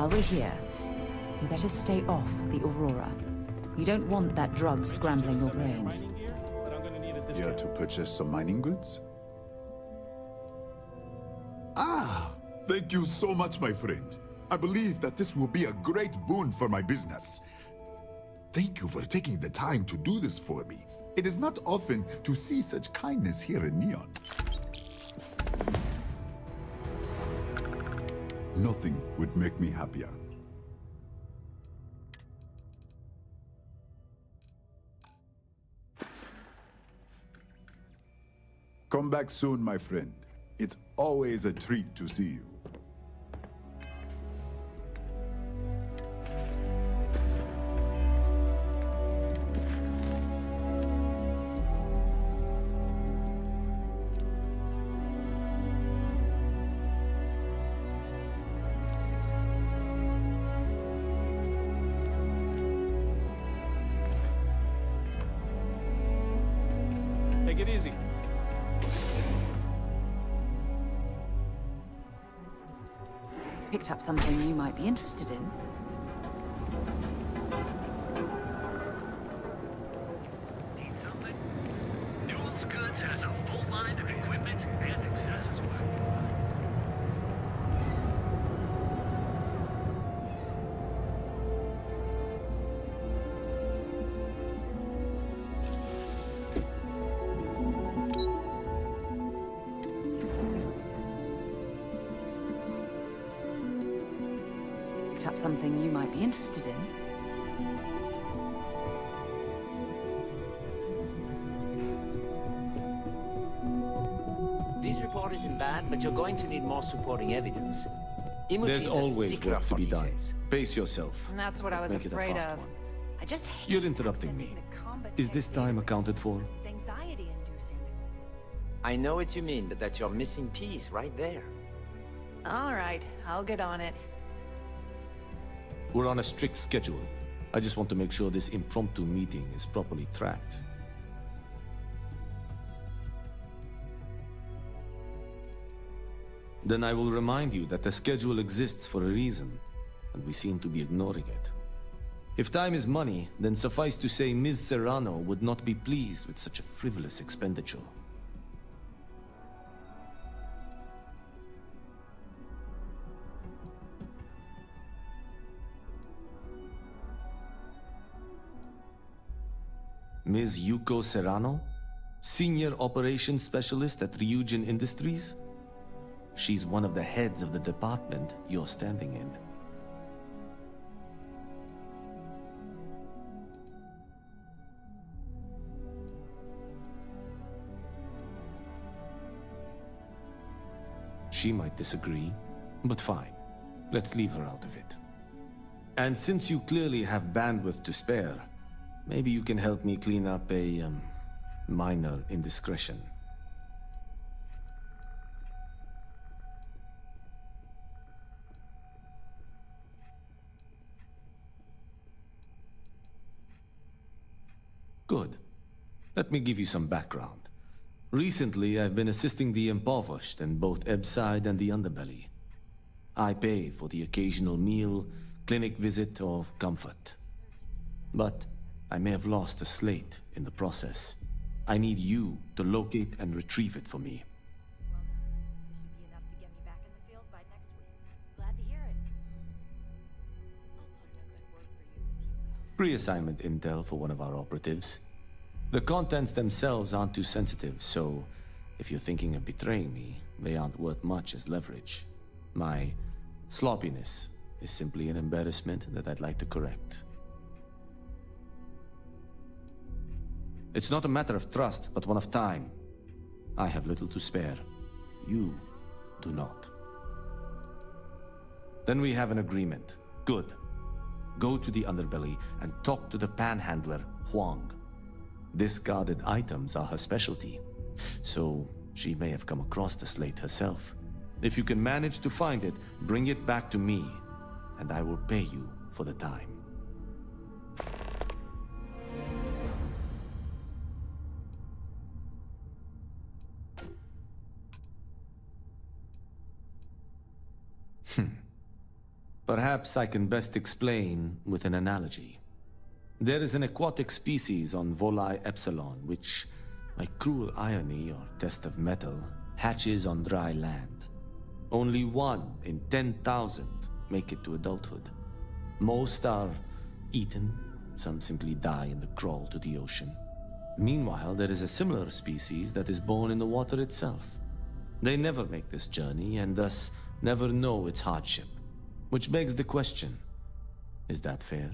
While we're here, you better stay off the Aurora. You don't want that drug scrambling your brains. Here to purchase some mining goods? Ah, thank you so much, my friend. I believe that this will be a great boon for my business. Thank you for taking the time to do this for me. It is not often to see such kindness here in Neon. Nothing would make me happier. Come back soon, my friend. It's always a treat to see you. Take it easy. Picked up something you might be interested in. Need something? Newell's Goods has a full line of equipment and accessories. Picked up something you might be interested in. This report isn't bad, but you're going to need more supporting evidence. There's always work to be done. Pace yourself. And that's what I was Make it a afraid fast of. one. I just hate You're interrupting me. accessing the combat Is this time data. accounted for? It's anxiety-inducing. I know what you mean, but that's your missing piece right there. All right, I'll get on it. We're on a strict schedule. I just want to make sure this impromptu meeting is properly tracked. Then I will remind you that the schedule exists for a reason, and we seem to be ignoring it. If time is money, then suffice to say Ms. Serrano would not be pleased with such a frivolous expenditure. Ms. Yuko Serrano, Senior Operations Specialist at Ryujin Industries? She's one of the heads of the department you're standing in. She might disagree, but fine. Let's leave her out of it. And since you clearly have bandwidth to spare, maybe you can help me clean up a, minor indiscretion. Good. Let me give you some background. Recently, I've been assisting the impoverished in both Ebside and the Underbelly. I pay for the occasional meal, clinic visit, or comfort. But I may have lost a slate in the process. I need you to locate and retrieve it for me. Should be enough to get me back in the field by next week. Glad to hear it. I'll put in a good word for you with you. Pre-assignment intel for one of our operatives. The contents themselves aren't too sensitive, so if you're thinking of betraying me, they aren't worth much as leverage. My sloppiness is simply an embarrassment that I'd like to correct. It's not a matter of trust, but one of time. I have little to spare. You do not. Then we have an agreement. Good. Go to the Underbelly and talk to the panhandler, Huang. Discarded items are her specialty, so she may have come across the slate herself. If you can manage to find it, bring it back to me, and I will pay you for the time. Perhaps I can best explain with an analogy. There is an aquatic species on Volii Epsilon which, by cruel irony or test of metal, hatches on dry land. Only 1 in 10,000 make it to adulthood. Most are eaten, some simply die in the crawl to the ocean. Meanwhile, there is a similar species that is born in the water itself. They never make this journey and thus never know its hardship. Which begs the question, is that fair?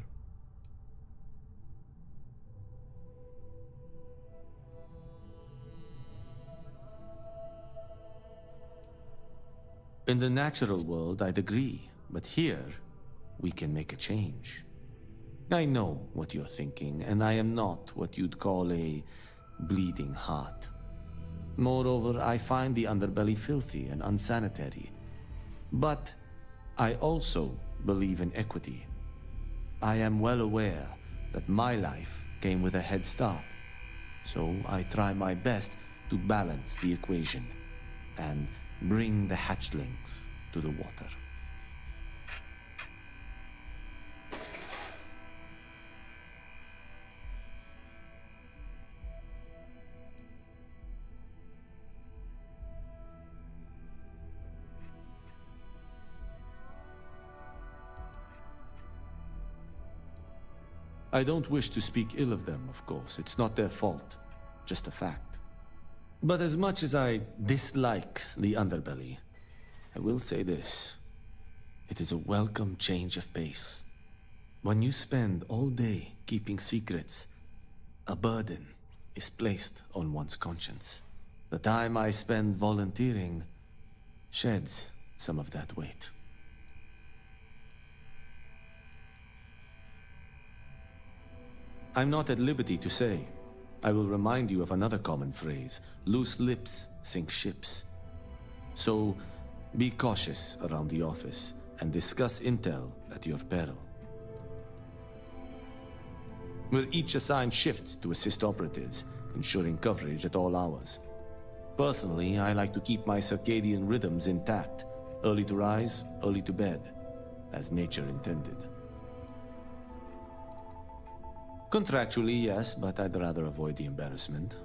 In the natural world, I'd agree, but here, we can make a change. I know what you're thinking, and I am not what you'd call a bleeding heart. Moreover, I find the underbelly filthy and unsanitary. But I also believe in equity. I am well aware that my life came with a head start, so I try my best to balance the equation and bring the hatchlings to the water. I don't wish to speak ill of them, of course. It's not their fault, just a fact. But as much as I dislike the underbelly, I will say this. It is a welcome change of pace. When you spend all day keeping secrets, a burden is placed on one's conscience. The time I spend volunteering sheds some of that weight. I'm not at liberty to say. I will remind you of another common phrase. Loose lips sink ships. So, be cautious around the office and discuss intel at your peril. We're each assigned shifts to assist operatives, ensuring coverage at all hours. Personally, I like to keep my circadian rhythms intact. Early to rise, early to bed, as nature intended. Contractually, yes, but I'd rather avoid the embarrassment.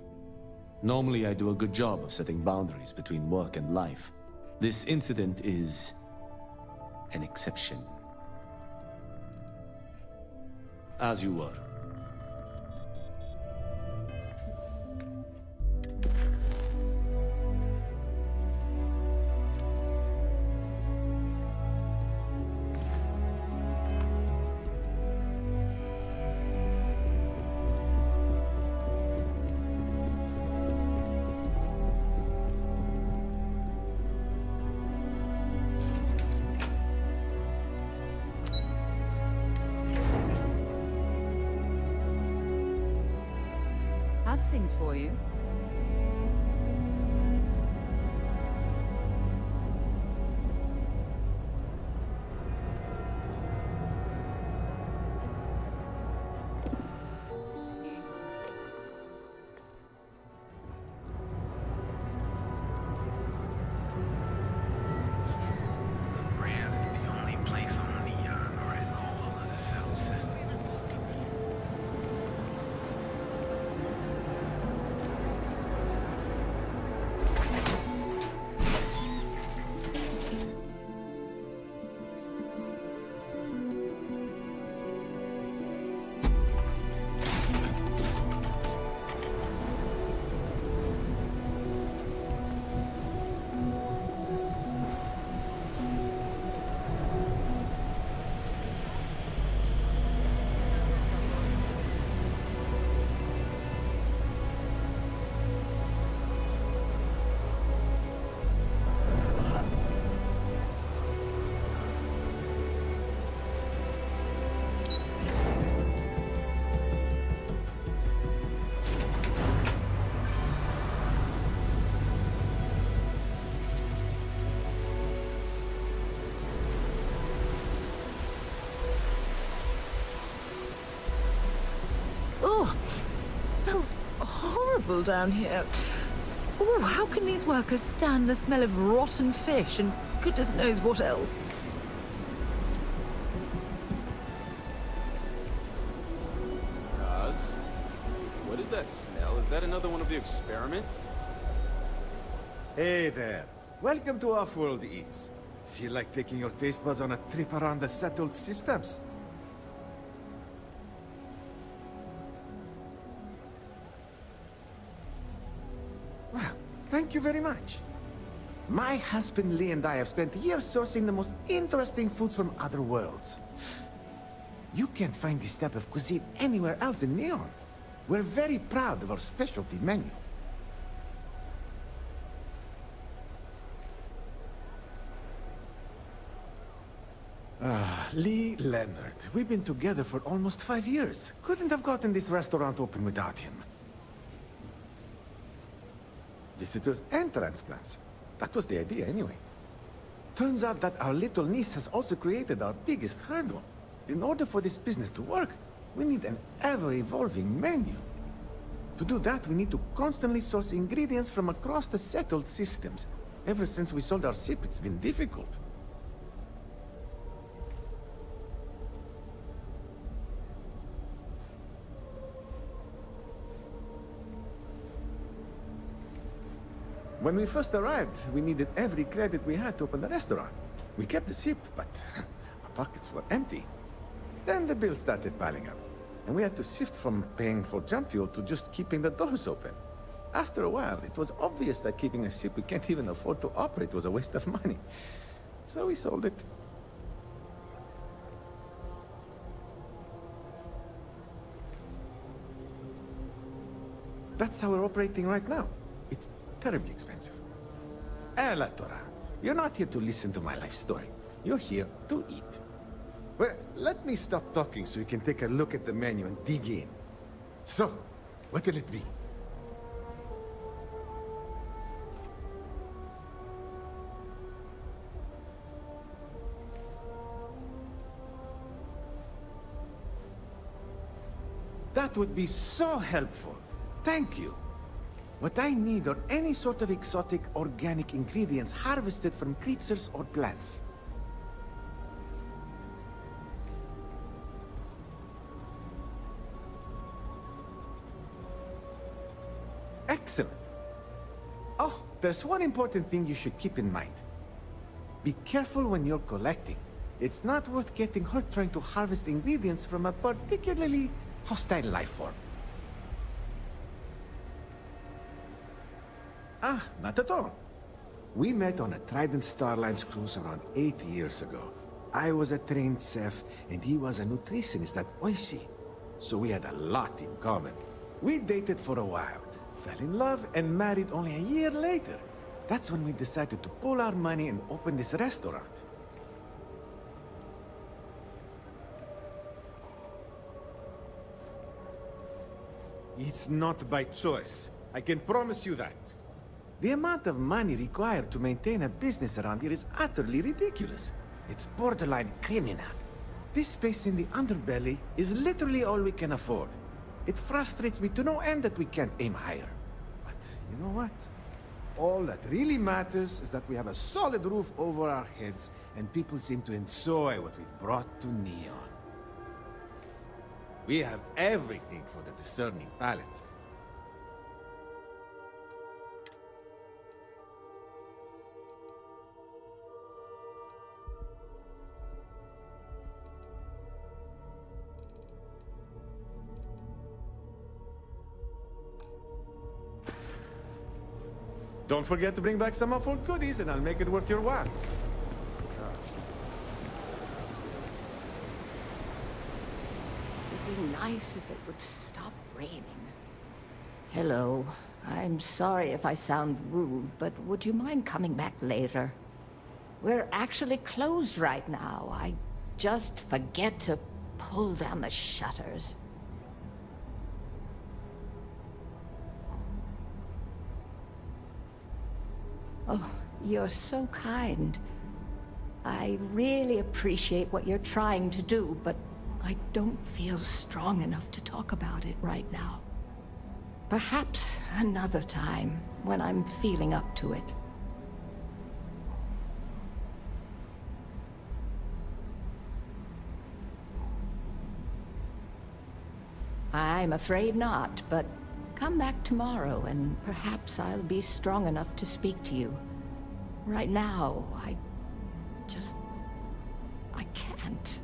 Normally, I do a good job of setting boundaries between work and life. This incident is an exception. As you were. Have things for you. The only place on the or at all of the cell system. Oh, it smells horrible down here. Oh, how can these workers stand the smell of rotten fish and goodness knows what else? is that smell? Is that another one of the experiments? Hey there. Welcome to Off-World Eats. Feel like taking your taste buds on a trip around the settled systems? Well, thank you very much. My husband Lee and I have spent years sourcing the most interesting foods from other worlds. You can't find this type of cuisine anywhere else in Neon. We're very proud of our specialty menu. Lee Leonard. We've been together for almost 5 years. Couldn't have gotten this restaurant open without him. Visitors and transplants. That was the idea anyway. Turns out that our little niece has also created our biggest hurdle. In order for this business to work, we need an ever-evolving menu. To do that, we need to constantly source ingredients from across the settled systems. Ever since we sold our ship, it's been difficult. When we first arrived, we needed every credit we had to open the restaurant. We kept the ship, but our pockets were empty. Then the bills started piling up, and we had to shift from paying for jump fuel to just keeping the doors open. After a while, it was obvious that keeping a ship we can't even afford to operate was a waste of money. So we sold it. That's how we're operating right now. It's terribly expensive. La Torah, you're not here to listen to my life story. You're here to eat. Well, let me stop talking so you can take a look at the menu and dig in. So, what will it be? That would be so helpful. Thank you. What I need are any sort of exotic organic ingredients harvested from creatures or plants. Excellent. Oh, there's one important thing you should keep in mind. Be careful when you're collecting. It's not worth getting hurt trying to harvest ingredients from a particularly hostile life form. Ah, not at all. We met on a Trident Starline's cruise around 8 years ago. I was a trained chef, and he was a nutritionist at Oishi. So we had a lot in common. We dated for a while, fell in love, and married only a year later. That's when we decided to pool our money and open this restaurant. It's not by choice. I can promise you that. The amount of money required to maintain a business around here is utterly ridiculous. It's borderline criminal. This space in the underbelly is literally all we can afford. It frustrates me to no end that we can't aim higher. But you know what? All that really matters is that we have a solid roof over our heads, and people seem to enjoy what we've brought to Neon. We have everything for the discerning palate. Don't forget to bring back some of our goodies, and I'll make it worth your while. It'd be nice if it would stop raining. Hello. I'm sorry if I sound rude, but would you mind coming back later? We're actually closed right now. I just forget to pull down the shutters. Oh, you're so kind. I really appreciate what you're trying to do, but I don't feel strong enough to talk about it right now. Perhaps another time, when I'm feeling up to it. I'm afraid not, but Come back tomorrow, and perhaps I'll be strong enough to speak to you. Right now, I can't.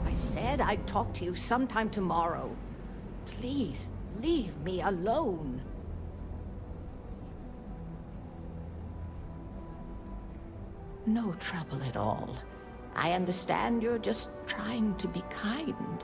I said I'd talk to you sometime tomorrow. Please, leave me alone. No trouble at all. I understand you're just trying to be kind.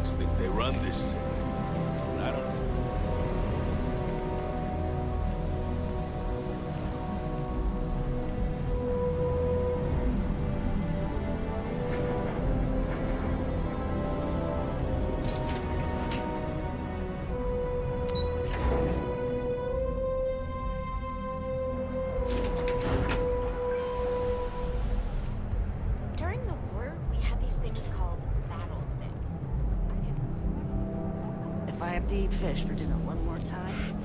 Think they run this city. I don't see. During the war, we had these things called battle sticks. If I have to eat fish for dinner one more time...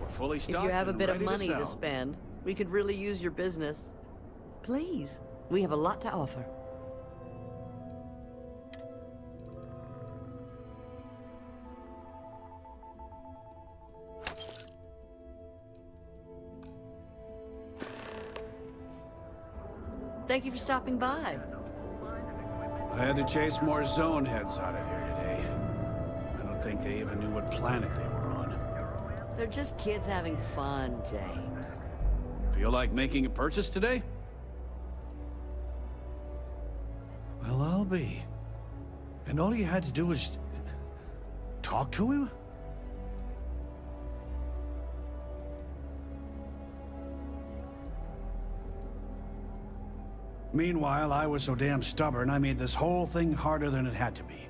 Fully If stocked you have a and bit of ready money to sell. spend, we could really use your business. Please, we have a lot to offer. Thank you for stopping by. I had to chase more zone heads out of here today. I don't think they even knew what planet they were on. They're just kids having fun, James. Feel like making a purchase today? Well, I'll be. And all you had to do was talk to him? Meanwhile, I was so damn stubborn, I made this whole thing harder than it had to be.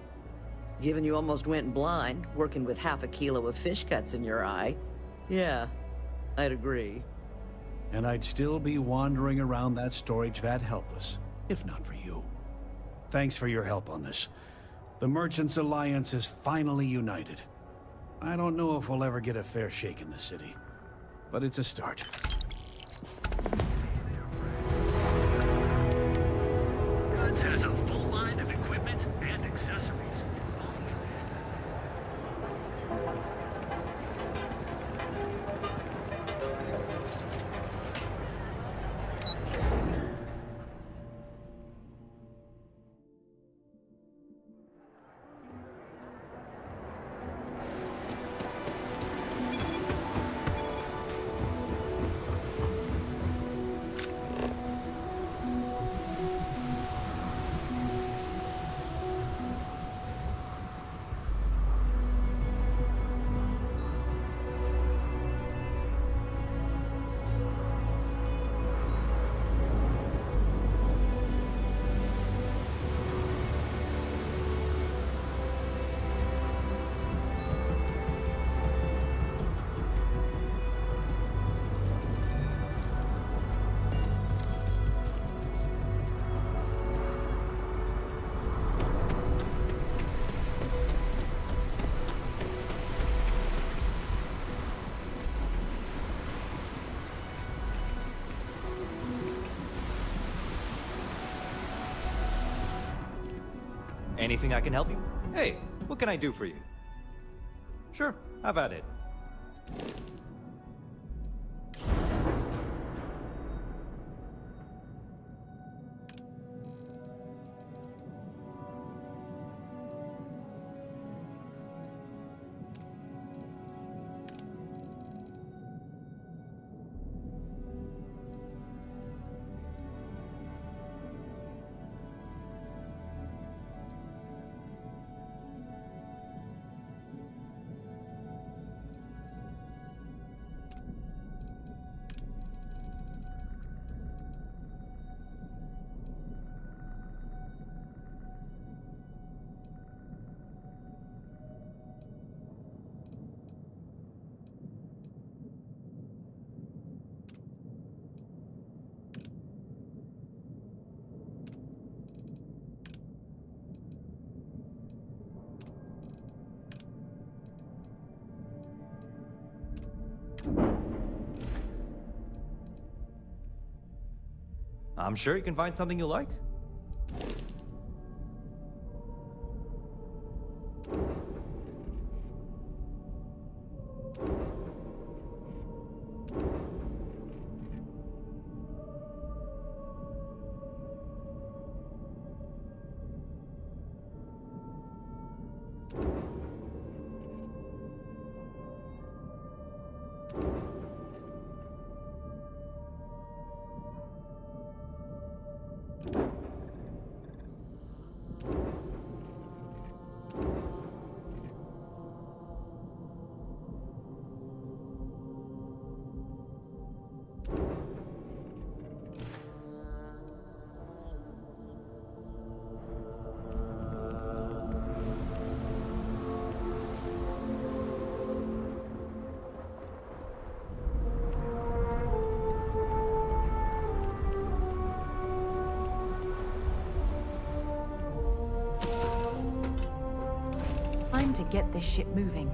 Given you almost went blind, working with half a kilo of fish cuts in your eye. Yeah, I'd agree. And I'd still be wandering around that storage vat helpless, if not for you. Thanks for your help on this. The Merchants Alliance is finally united. I don't know if we'll ever get a fair shake in the city, but it's a start. Goods has a full line of equipment and accessories. Anything I can help you? Hey, what can I do for you? Sure, have at it. I'm sure you can find something you like. Time to get this ship moving.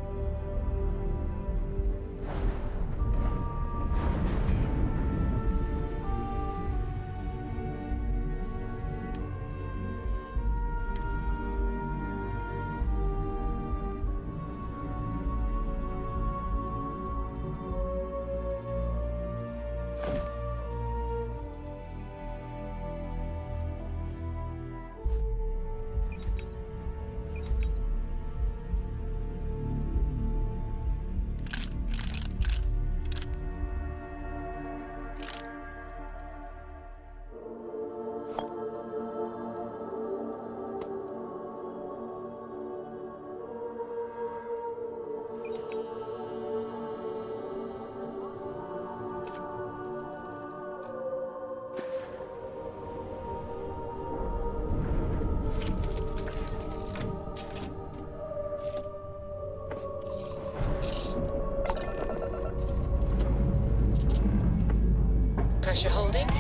Pressure holding. Take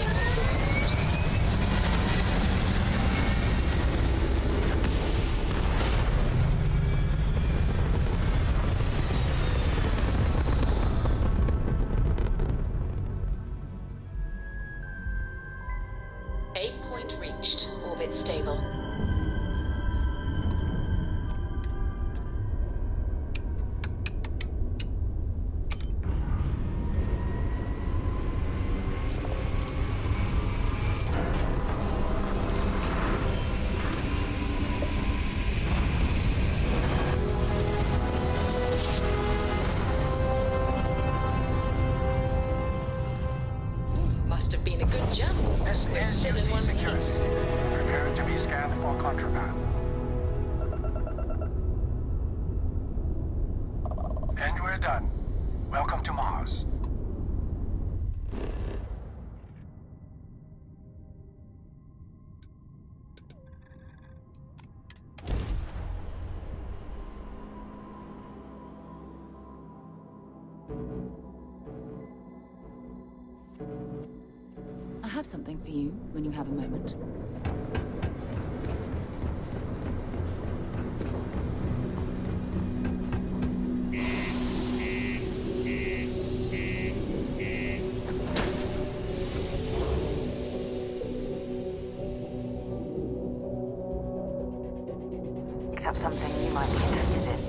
off full start. Aim point reached. Orbit stable. Must have been a good jump. We're still in one piece. Prepare to be scanned for contraband. And we're done. Welcome to Mars. I have something for you when you have a moment. up something you might be interested in.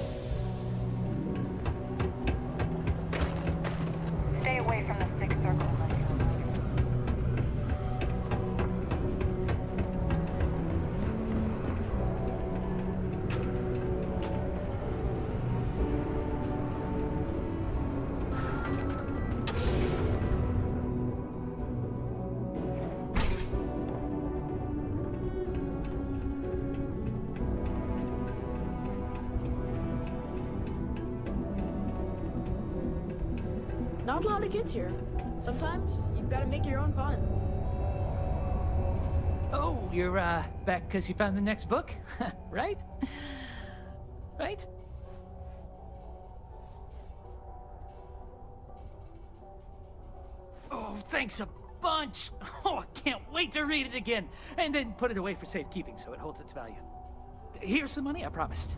Stay away from the Sixth Circle unless you're alone. Not a lot of kids here. Sometimes you've got to make your own fun. Oh, you're back because you found the next book, right? Right? Oh, thanks a bunch. Oh, I can't wait to read it again, and then put it away for safekeeping so it holds its value. Here's the money I promised.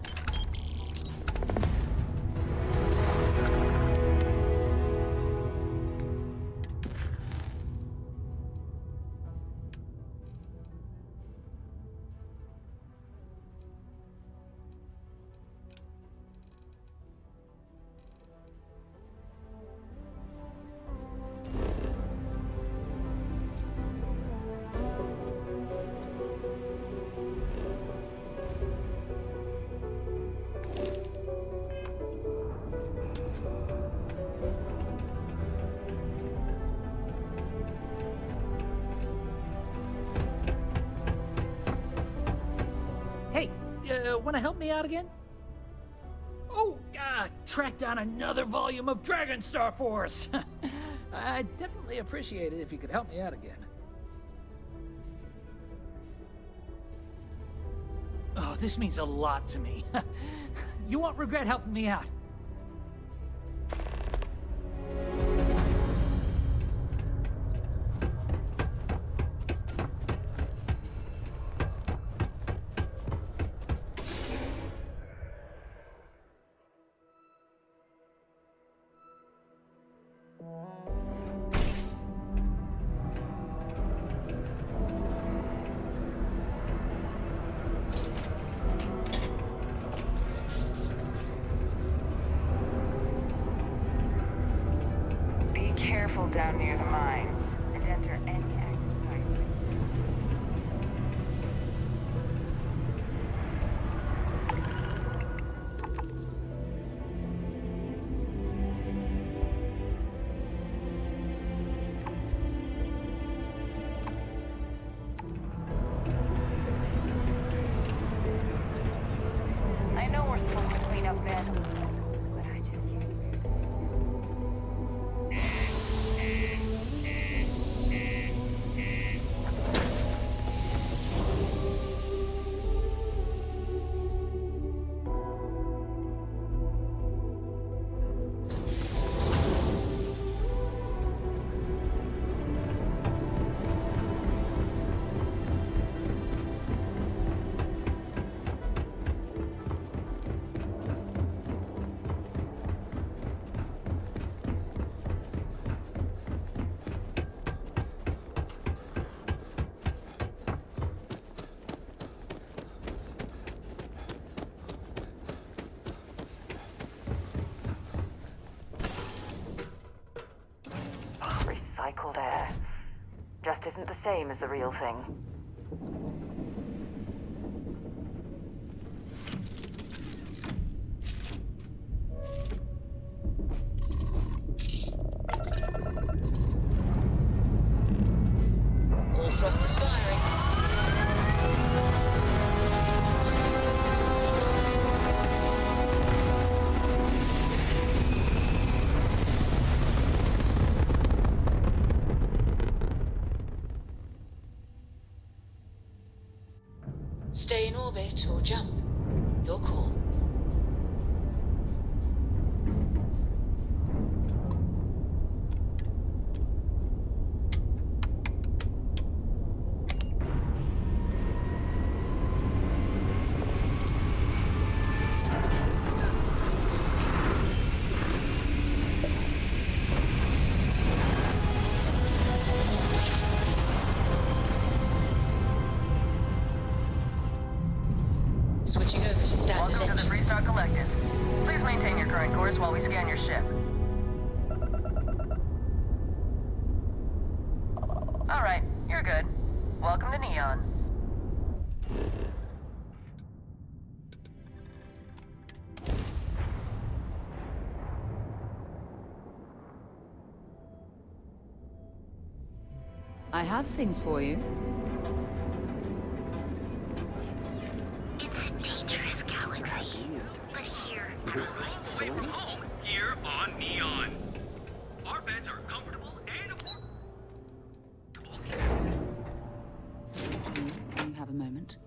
Hey, want to help me out again? Oh, track down another volume of Dragon Star Force. I'd definitely appreciate it if you could help me out again. Oh, this means a lot to me. You won't regret helping me out. Be careful down near the mines and enter any active site. I know we're supposed to clean up vandalism, but I just can't. Recycled air. Just isn't the same as the real thing. All thrusters firing. Stay in orbit or jump. Your call. Switching over to standard Welcome to the engines. Freestar Collective. Please maintain your current course while we scan your ship. All right, you're good. Welcome to Neon. I have things for you. It's a dangerous galaxy, but here, away from home, here on Neon. Our beds are comfortable and affordable. Something for you when you have a moment.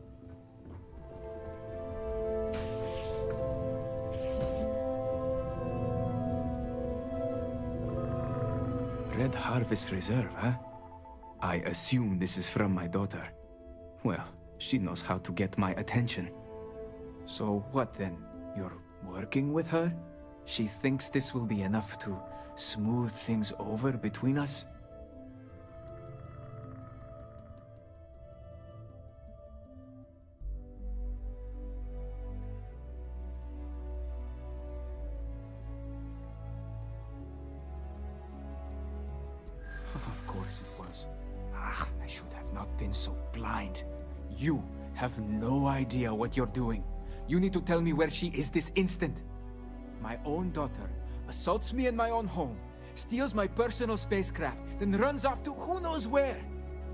Red Harvest Reserve, huh? I assume this is from my daughter. Well, she knows how to get my attention. So what then? You're working with her? She thinks this will be enough to smooth things over between us? Of course it was. I should have not been so blind. You have no idea what you're doing. You need to tell me where she is this instant. My own daughter assaults me in my own home, steals my personal spacecraft, then runs off to who knows where.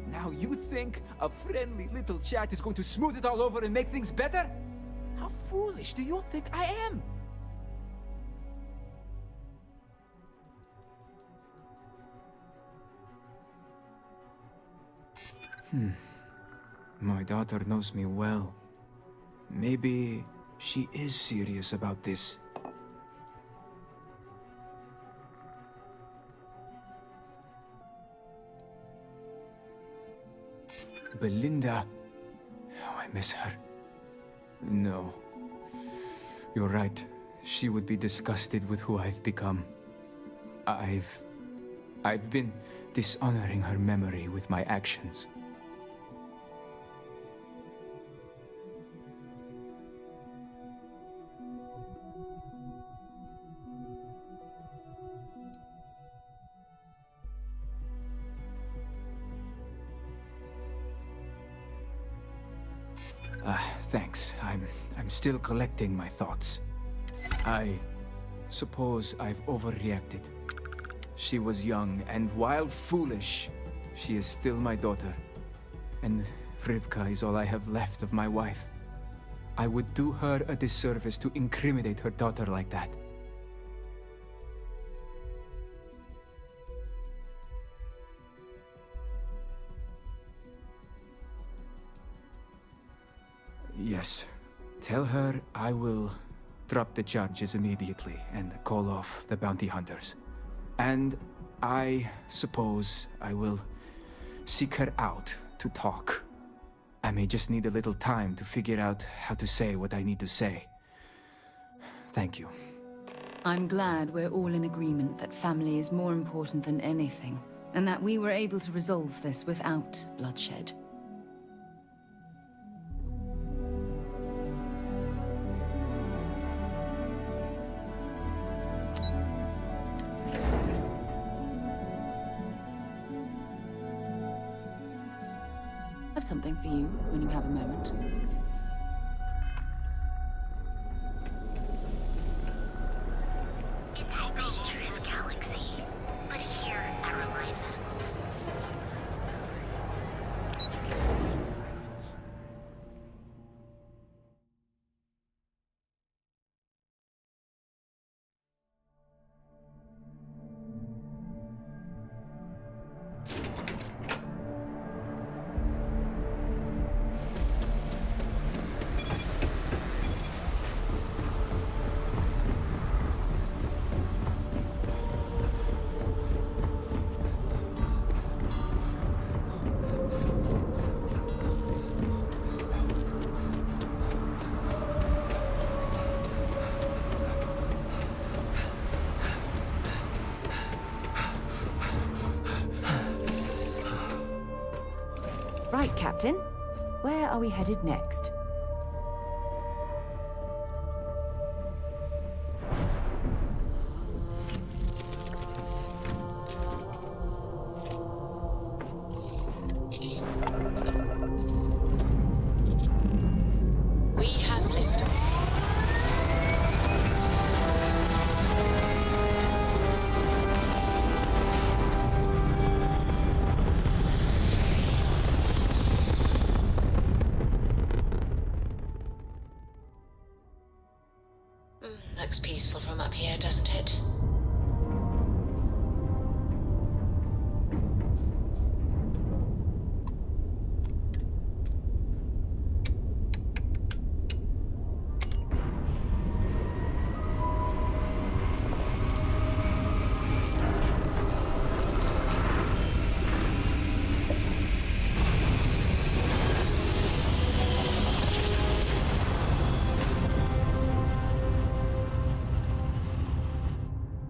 Now you think a friendly little chat is going to smooth it all over and make things better? How foolish do you think I am? My daughter knows me well. Maybe she is serious about this. Belinda. Oh, I miss her. No. You're right. She would be disgusted with who I've become. I've been dishonoring her memory with my actions. Thanks. I'm still collecting my thoughts. I suppose I've overreacted. She was young, and while foolish, she is still my daughter. And Rivka is all I have left of my wife. I would do her a disservice to incriminate her daughter like that. Yes. Tell her I will drop the charges immediately and call off the bounty hunters. And I suppose I will seek her out to talk. I may just need a little time to figure out how to say what I need to say. Thank you. I'm glad we're all in agreement that family is more important than anything, and that we were able to resolve this without bloodshed. I have something for you when you have a moment. It's a dangerous galaxy, but here at Reliance. Right, Captain. Where are we headed next? peaceful from up here, doesn't it?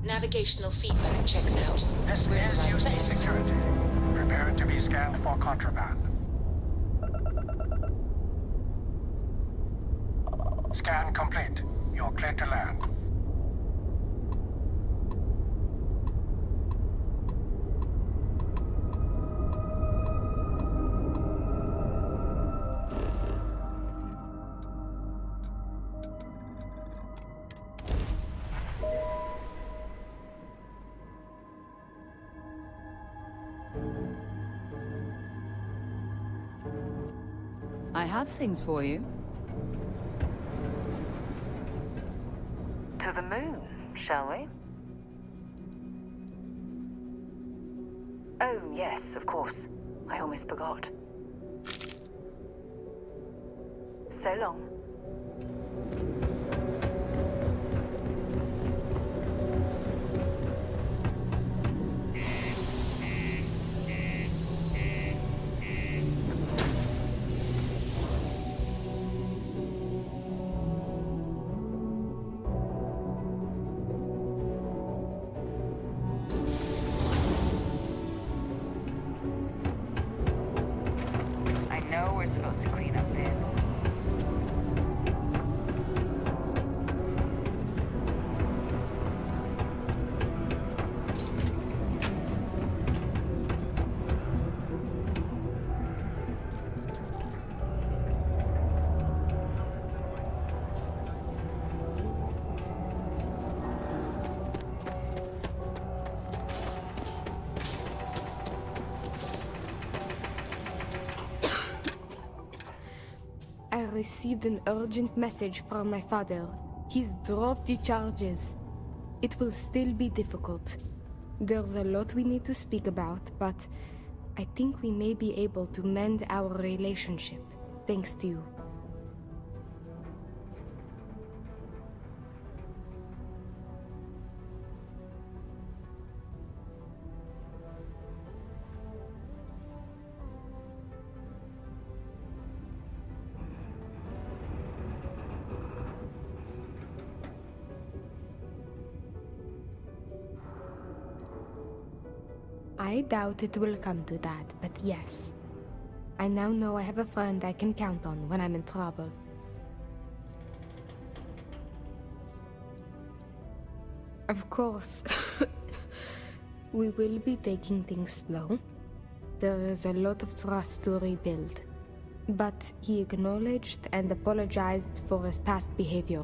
Navigational feedback checks out. We're in the right place. Security. Prepare to be scanned for contraband. Scan complete. You're clear to land. I have things for you. To the moon, shall we? Oh, yes, of course. I almost forgot. So long. I know we're supposed to clean up bins. I received an urgent message from my father. He's dropped the charges. It will still be difficult. There's a lot we need to speak about, but I think we may be able to mend our relationship, thanks to you. I doubt it will come to that, but yes. I now know I have a friend I can count on when I'm in trouble. Of course. We will be taking things slow. There is a lot of trust to rebuild. But he acknowledged and apologized for his past behavior.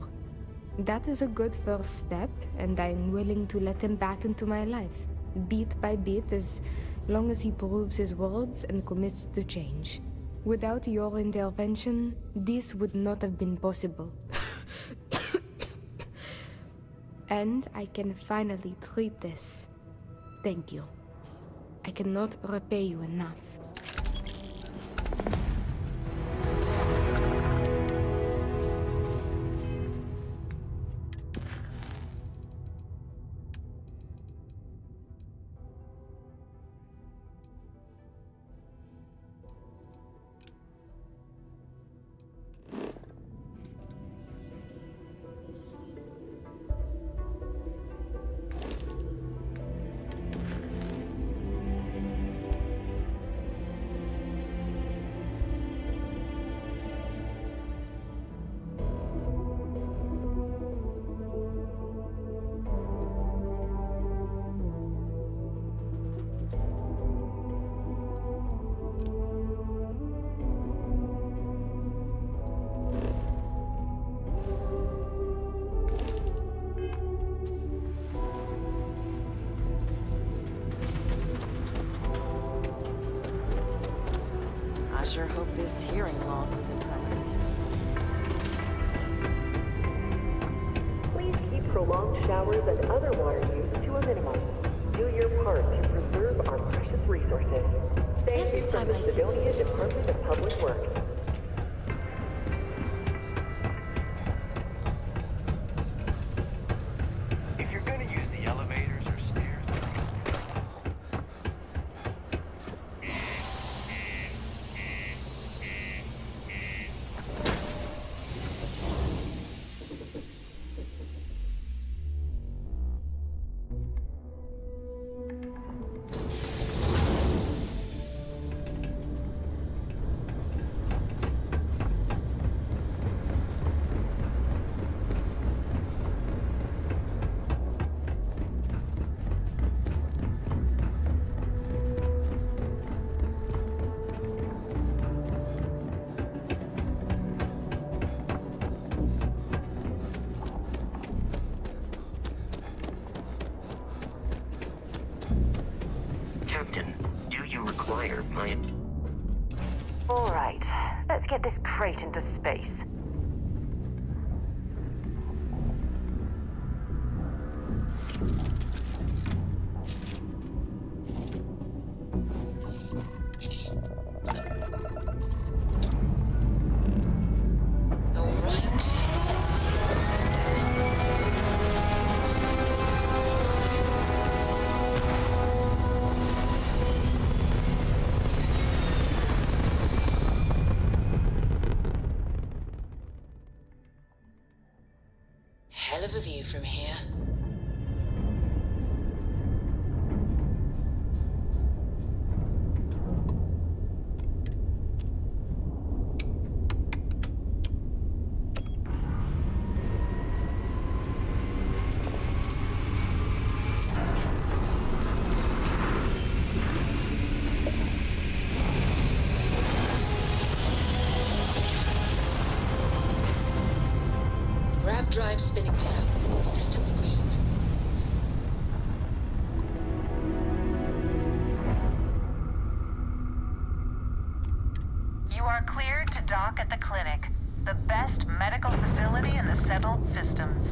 That is a good first step, and I'm willing to let him back into my life. Bit by bit, as long as he proves his words and commits to change. Without your intervention, this would not have been possible. And I can finally treat this. Thank you. I cannot repay you enough. I sure hope this hearing loss isn't permanent. Please keep prolonged showers and other water use to a minimum. Do your part to preserve our precious resources. Thank you from the Sidonia Department of Public Works. If you're gonna use the elevators or stairs... Captain, do you require my... All right, let's get this crate into space. All right, let's see what's in there. Hell of a view from here. Grab drive spinning down. Systems green. You are cleared to dock at the clinic, the best medical facility in the settled systems.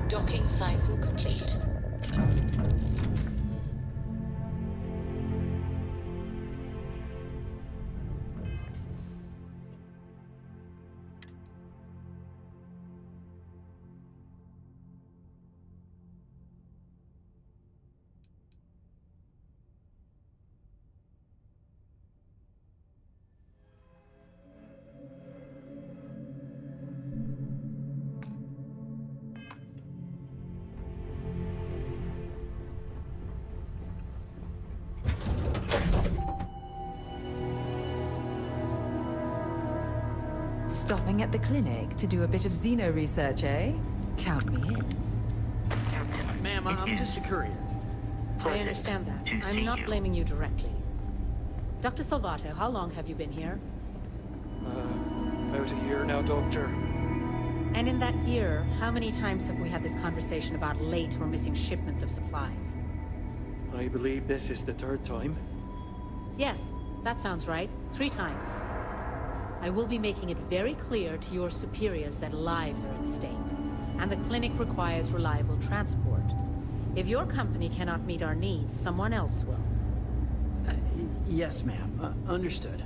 Docking cycle complete. Stopping at the clinic to do a bit of xeno research, eh? Count me in. Ma'am, I'm just a courier. I understand that. I'm not blaming you directly. Dr. Salvato, how long have you been here? About a year now, Doctor. And in that year, how many times have we had this conversation about late or missing shipments of supplies? I believe this is the third time. Yes, that sounds right. 3 times. I will be making it very clear to your superiors that lives are at stake, and the clinic requires reliable transport. If your company cannot meet our needs, someone else will. Yes, ma'am. Understood.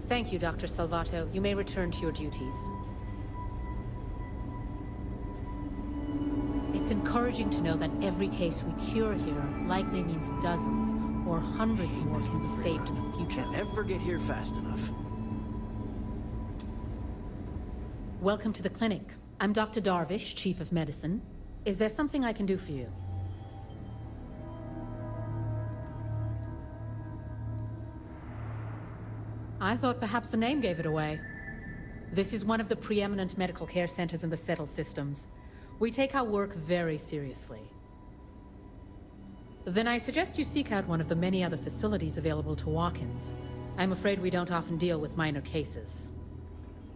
Thank you, Dr. Salvato. You may return to your duties. It's encouraging to know that every case we cure here likely means dozens or hundreds more can be saved in the future. Can't ever get here fast enough. Welcome to the clinic. I'm Dr. Darvish, Chief of Medicine. Is there something I can do for you? I thought perhaps the name gave it away. This is one of the preeminent medical care centers in the Settle systems. We take our work very seriously. Then I suggest you seek out one of the many other facilities available to walk-ins. I'm afraid we don't often deal with minor cases.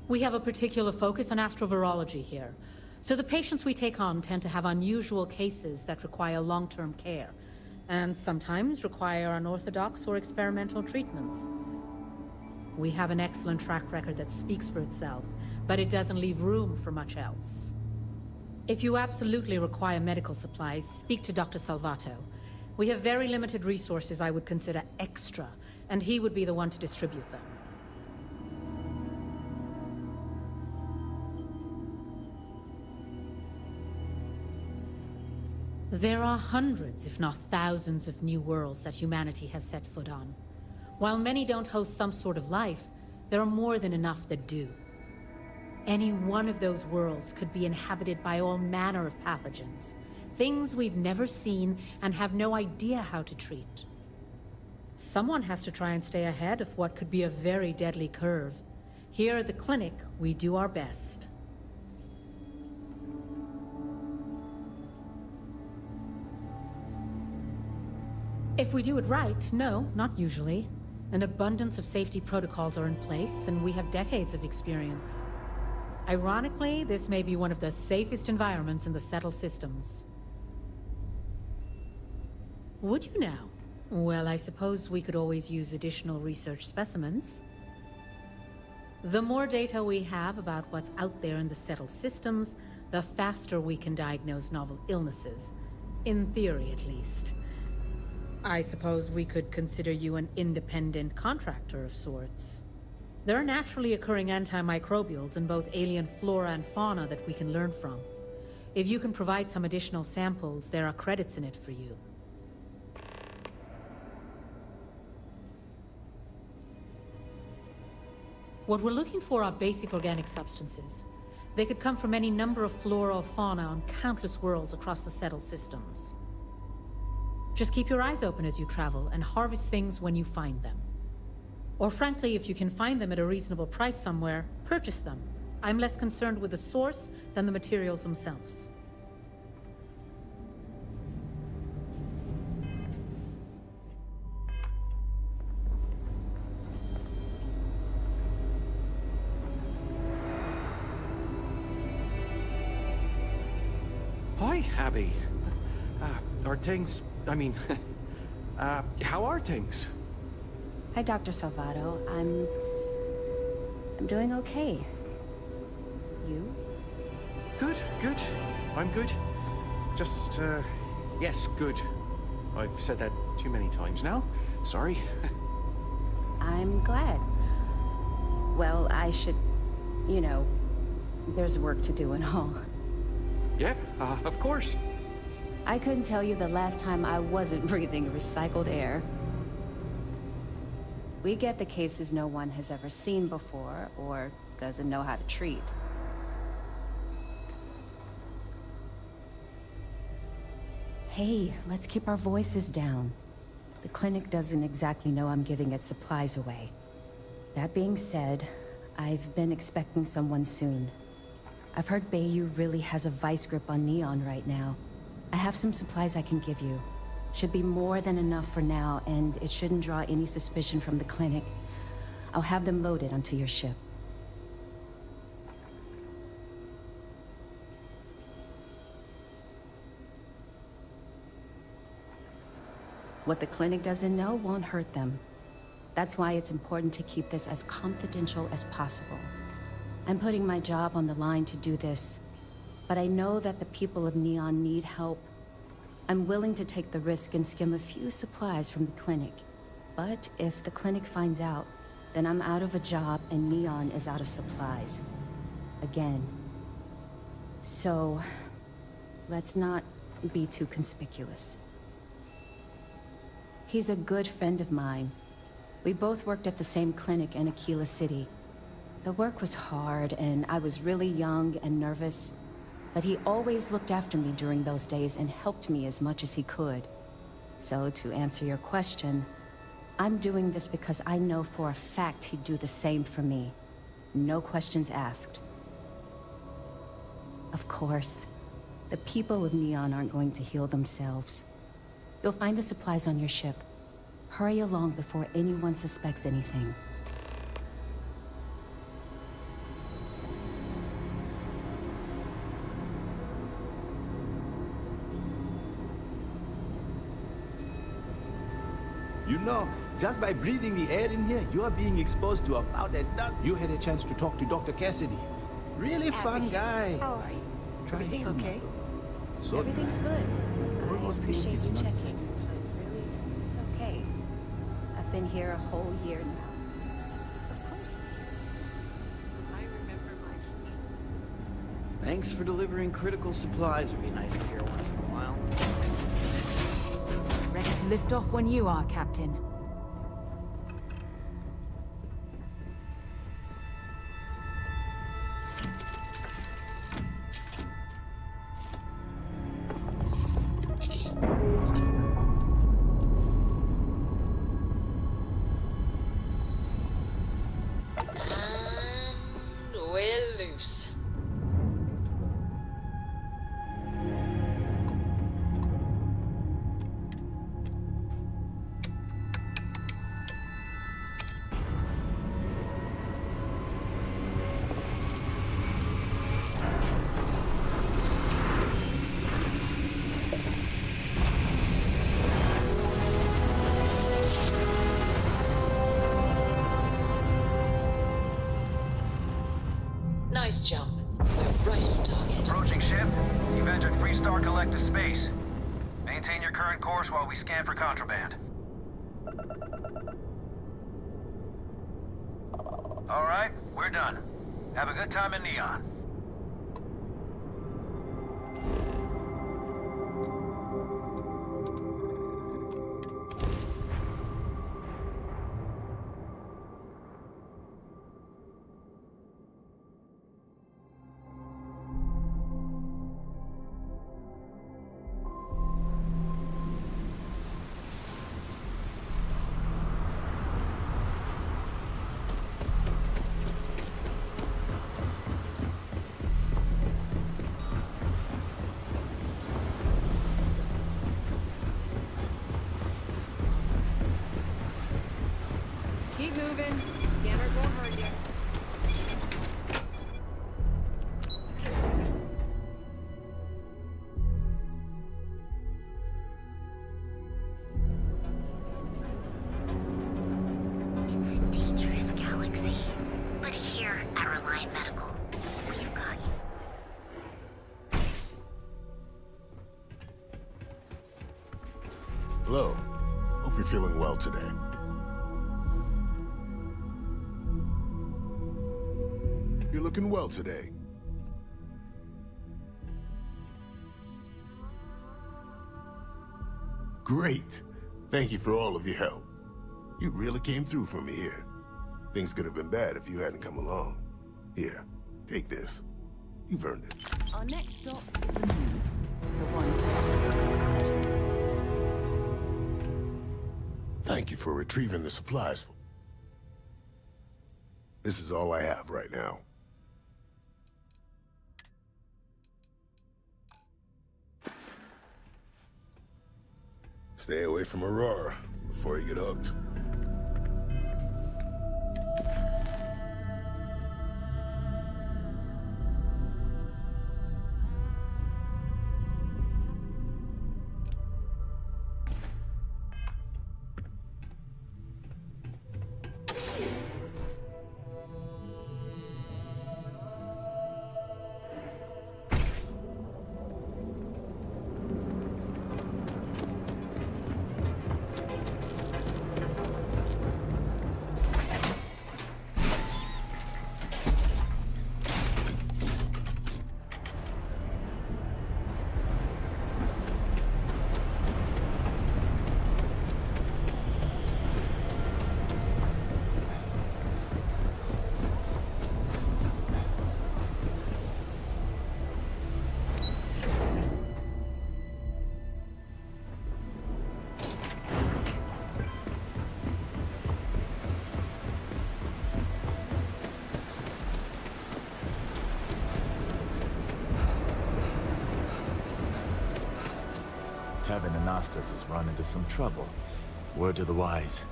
We have a particular focus on astrovirology here, so the patients we take on tend to have unusual cases that require long-term care, and sometimes require unorthodox or experimental treatments. We have an excellent track record that speaks for itself, but it doesn't leave room for much else. If you absolutely require medical supplies, speak to Dr. Salvato. We have very limited resources I would consider extra, and he would be the one to distribute them. There are hundreds, if not thousands, of new worlds that humanity has set foot on. While many don't host some sort of life, there are more than enough that do. Any one of those worlds could be inhabited by all manner of pathogens, things we've never seen and have no idea how to treat. Someone has to try and stay ahead of what could be a very deadly curve. Here at the clinic, we do our best. If we do it right, no, not usually. An abundance of safety protocols are in place, and we have decades of experience. Ironically, this may be one of the safest environments in the Settle systems. Would you now? Well, I suppose we could always use additional research specimens. The more data we have about what's out there in the Settle systems, the faster we can diagnose novel illnesses. In theory, at least. I suppose we could consider you an independent contractor of sorts. There are naturally occurring antimicrobials in both alien flora and fauna that we can learn from. If you can provide some additional samples, there are credits in it for you. What we're looking for are basic organic substances. They could come from any number of flora or fauna on countless worlds across the Settled systems. Just keep your eyes open as you travel and harvest things when you find them. Or frankly, if you can find them at a reasonable price somewhere, purchase them. I'm less concerned with the source than the materials themselves. Hi, Abby. Are things... I mean, how are things? Hi, Dr. Salvato. I'm doing okay. You? Good, good. I'm good. Just, yes, good. I've said that too many times now. Sorry. I'm glad. Well, I should... you know, there's work to do and all. Yeah, of course. I couldn't tell you the last time I wasn't breathing recycled air. We get the cases no one has ever seen before, or doesn't know how to treat. Hey, let's keep our voices down. The clinic doesn't exactly know I'm giving its supplies away. That being said, I've been expecting someone soon. I've heard Bayou really has a vice grip on Neon right now. I have some supplies I can give you. Should be more than enough for now, and it shouldn't draw any suspicion from the clinic. I'll have them loaded onto your ship. What the clinic doesn't know won't hurt them. That's why it's important to keep this as confidential as possible. I'm putting my job on the line to do this, but I know that the people of Neon need help. I'm willing to take the risk and skim a few supplies from the clinic. But if the clinic finds out, then I'm out of a job and Neon is out of supplies. Again. So, let's not be too conspicuous. He's a good friend of mine. We both worked at the same clinic in Aquila City. The work was hard, and I was really young and nervous, but he always looked after me during those days and helped me as much as he could. So, to answer your question, I'm doing this because I know for a fact he'd do the same for me. No questions asked. Of course, the people of Neon aren't going to heal themselves. You'll find the supplies on your ship. Hurry along before anyone suspects anything. You know, just by breathing the air in here, you are being exposed to about a dozen. You had a chance to talk to Dr. Cassidy. Really fun guy. How are you? Try Everything him, okay? So Everything's good. I almost think appreciate it's you checking, non-existent. but really, it's okay. I've been here a whole year now. Of course. I remember my first. Thanks for delivering critical supplies. Would be nice to hear once in a while. Ready to lift off when you are, Captain. And we're loose. Nice jump. We're right on target. Approaching ship. You've entered Freestar Collective space. Maintain your current course while we scan for contraband. All right, we're done. Have a good time in Neon. Keep moving. Scanners won't hurt you. Dangerous galaxy. But here at Reliant Medical, we've got you. Hello. Hope you're feeling well today. You're looking well today. Great. Thank you for all of your help. You really came through for me here. Things could have been bad if you hadn't come along. Here, take this. You've earned it. Our next stop is the moon. The one on Earth, that is. Thank you for retrieving the supplies for... This is all I have right now. Stay away from Aurora before you get hooked. Tavern in Astas has run into some trouble. Word to the wise,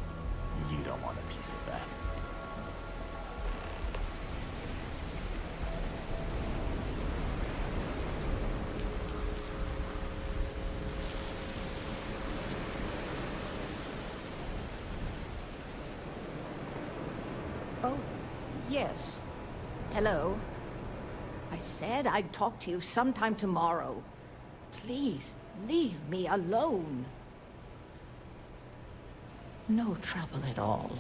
you don't want a piece of that. Oh, yes. Hello. I said I'd talk to you sometime tomorrow. Please, leave me alone. No trouble at all.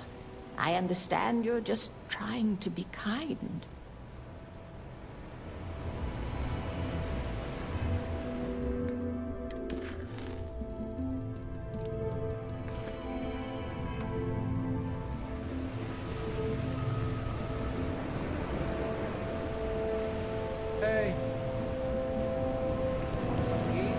I understand you're just trying to be kind. Hey. Want some weed?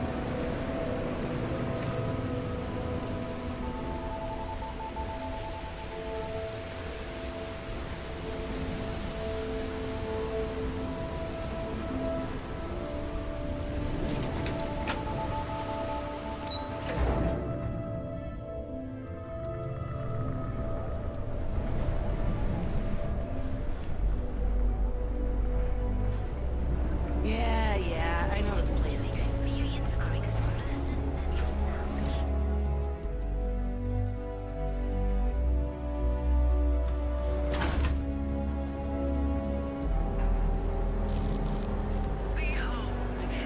Yeah, I know this place stinks.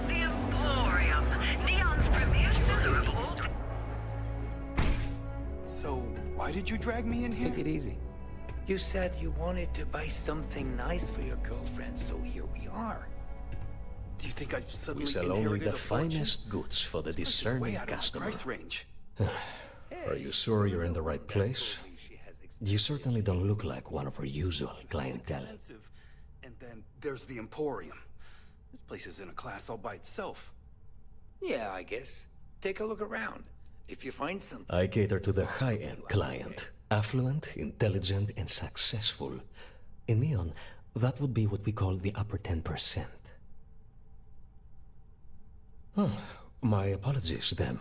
The Emporium, Neon's premier center of all. So, why did you drag me in here? Take it easy. You said you wanted to buy something nice for your girlfriend, so here we are. Do you think I've suddenly We sell only inherited the a fortune? finest goods for the This place is discerning way out of my customer. price range. Are you sure you're in the right place? You certainly don't look like one of our usual clientele. And then there's the Emporium. This place is in a class all by itself. Yeah, I guess. Take a look around. If you find something. I cater to the high-end client. Affluent, intelligent, and successful. In Neon, that would be what we call the upper 10%. My apologies, then.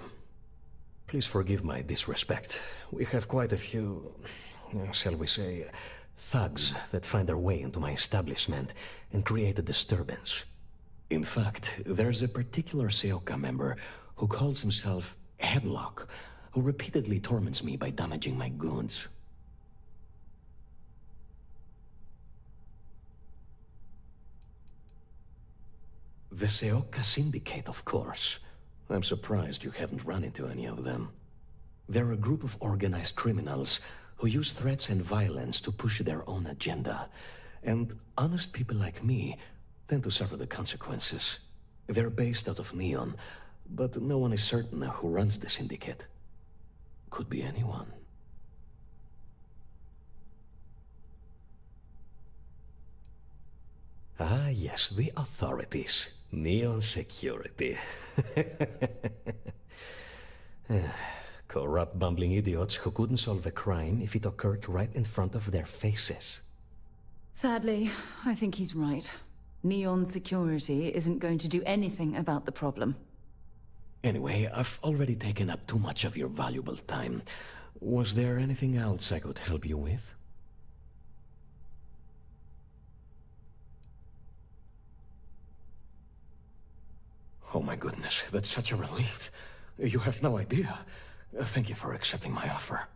Please forgive my disrespect. We have quite a few, shall we say, thugs that find their way into my establishment and create a disturbance. In fact, there's a particular Seoka member who calls himself Headlock, who repeatedly torments me by damaging my goods. The Seoka Syndicate, of course. I'm surprised you haven't run into any of them. They're a group of organized criminals who use threats and violence to push their own agenda. And honest people like me tend to suffer the consequences. They're based out of Neon, but no one is certain who runs the syndicate. Could be anyone. Ah, yes, the authorities. Neon security. Corrupt, bumbling idiots who couldn't solve a crime if it occurred right in front of their faces. Sadly, I think he's right. Neon security isn't going to do anything about the problem. Anyway, I've already taken up too much of your valuable time. Was there anything else I could help you with? Oh my goodness, that's such a relief. You have no idea. Thank you for accepting my offer.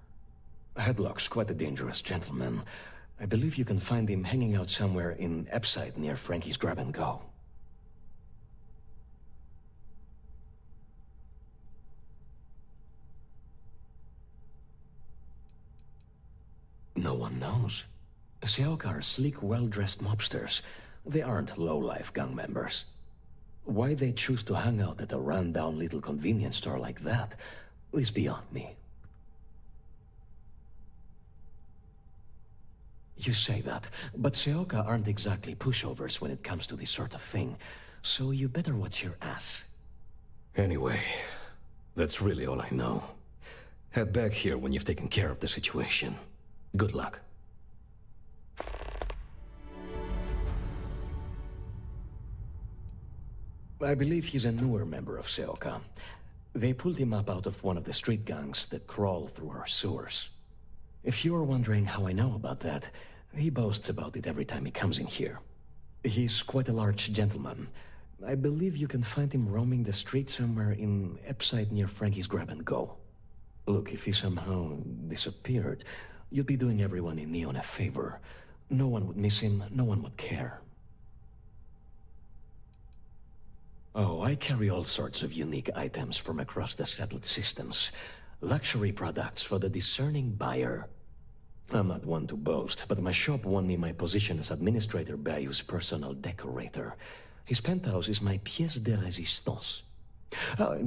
Headlock's quite a dangerous gentleman. I believe you can find him hanging out somewhere in Epside near Frankie's Grab and Go. No one knows. Seoka are sleek, well-dressed mobsters. They aren't low-life gang members. Why they choose to hang out at a run-down little convenience store like that is beyond me. You say that, but Seoka aren't exactly pushovers when it comes to this sort of thing, so you better watch your ass. Anyway, that's really all I know. Head back here when you've taken care of the situation. Good luck. I believe he's a newer member of Seoka. They pulled him up out of one of the street gangs that crawl through our sewers. If you're wondering how I know about that, he boasts about it every time he comes in here. He's quite a large gentleman. I believe you can find him roaming the street somewhere in Epside near Frankie's Grab and Go. Look, if he somehow disappeared, you'd be doing everyone in Neon a favor. No one would miss him, no one would care. Oh, I carry all sorts of unique items from across the settled systems. Luxury products for the discerning buyer. I'm not one to boast, but my shop won me my position as Administrator Bayou's personal decorator. His penthouse is my pièce de résistance.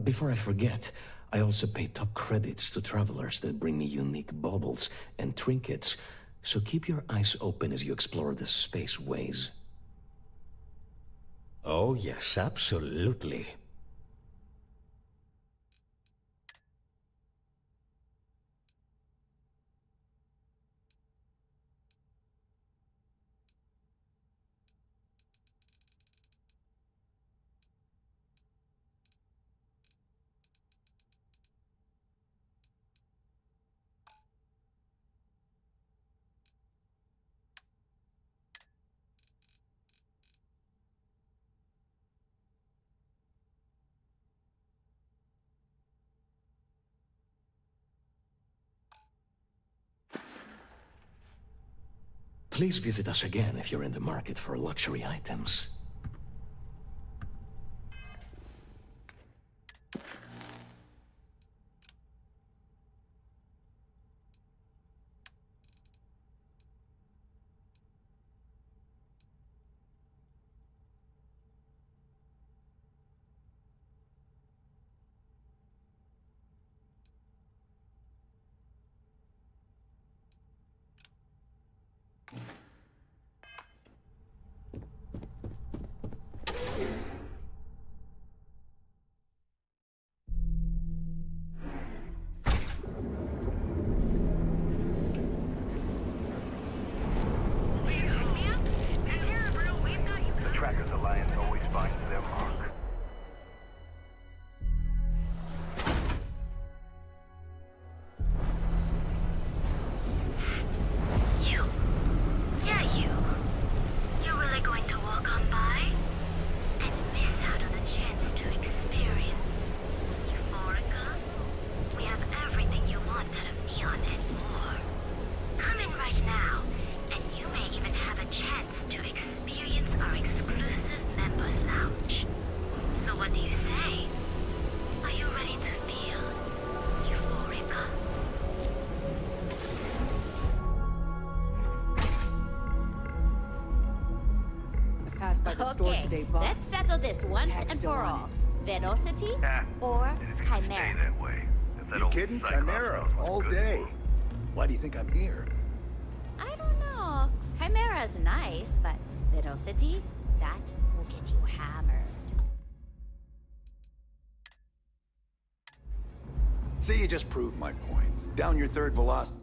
Before I forget, I also pay top credits to travelers that bring me unique baubles and trinkets, so keep your eyes open as you explore the spaceways. Oh yes, absolutely. Please visit us again if you're in the market for luxury items. Trackers Alliance always finds their mark. You. Yeah, you. You're really going to walk on by and miss out on the chance to experience Euphorica? We have everything you want out of Neon and more. Come in right now, and you may even have a chance to experience our exclusive members lounge. So what do you say? Are you ready to feel Euphorica? Passed by the store today, boss. Let's settle this once Tag's and still for on all. Velocity or Chimera? That way. You kidding? Chimera, all day. Why do you think I'm here? I don't know. Chimera's nice, but Velocity, that will get you hammered. See, you just proved my point. Down your third velocity.